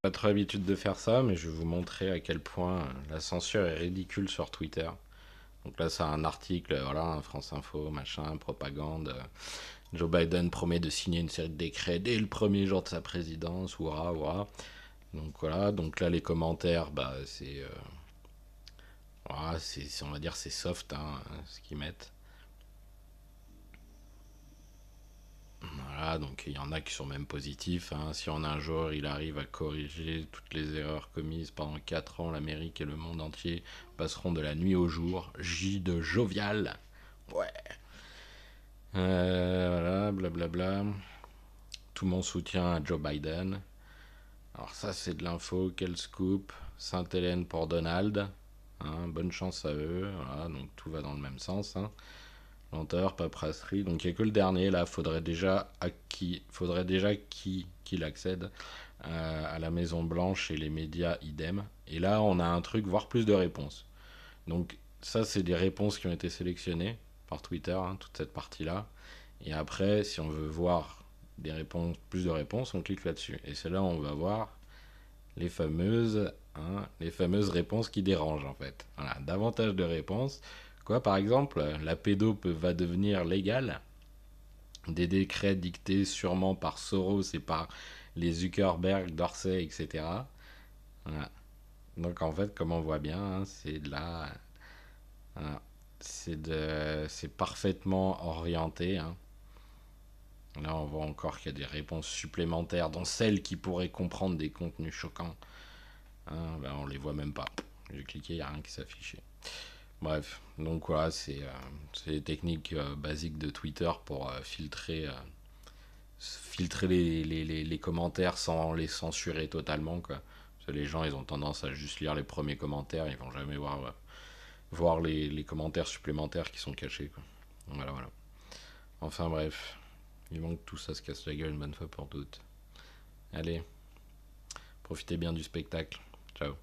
Pas trop l'habitude de faire ça, mais je vais vous montrer à quel point la censure est ridicule sur Twitter. Donc là, c'est un article, voilà, France Info, machin, propagande. Joe Biden promet de signer une série de décrets dès le premier jour de sa présidence, ouah, ouah. Donc voilà, donc là, les commentaires, bah, voilà, on va dire, c'est soft, hein, ce qu'ils mettent. Voilà, donc il y en a qui sont même positifs, hein. Si en un jour il arrive à corriger toutes les erreurs commises pendant 4 ans, l'Amérique et le monde entier passeront de la nuit au jour. J de jovial. Ouais. Voilà, blablabla. Tout mon soutien à Joe Biden. Alors ça c'est de l'info, quel scoop. Sainte-Hélène pour Donald. Hein, bonne chance à eux. Voilà, donc tout va dans le même sens, hein. Lenteur, paperasserie. Donc il n'y a que le dernier là. Faudrait déjà qu'il accède à la Maison Blanche et les médias idem. Et là on a un truc, voire plus de réponses. Donc ça c'est des réponses qui ont été sélectionnées par Twitter, hein, toute cette partie là. Et après si on veut voir des réponses, plus de réponses, on clique là-dessus. Et c'est là où on va voir les fameuses réponses qui dérangent en fait. Voilà, davantage de réponses. Quoi, par exemple, la va devenir légale. Des décrets dictés sûrement par Soros et par les Zuckerberg, Dorsey, etc. Voilà. Donc en fait, comme on voit bien, hein, c'est de la, voilà. C'est parfaitement orienté, hein. Là, on voit encore qu'il y a des réponses supplémentaires, dont celles qui pourraient comprendre des contenus choquants. Hein, ben, on les voit même pas. J'ai cliqué, il n'y a rien qui s'affichait. Bref, donc voilà, c'est les techniques basiques de Twitter pour filtrer les commentaires sans les censurer totalement, quoi. Parce que les gens, ils ont tendance à juste lire les premiers commentaires, ils vont jamais voir les commentaires supplémentaires qui sont cachés, quoi. Voilà, voilà. Enfin bref, il manque tout ça se casse la gueule une bonne fois pour toutes. Allez, profitez bien du spectacle. Ciao.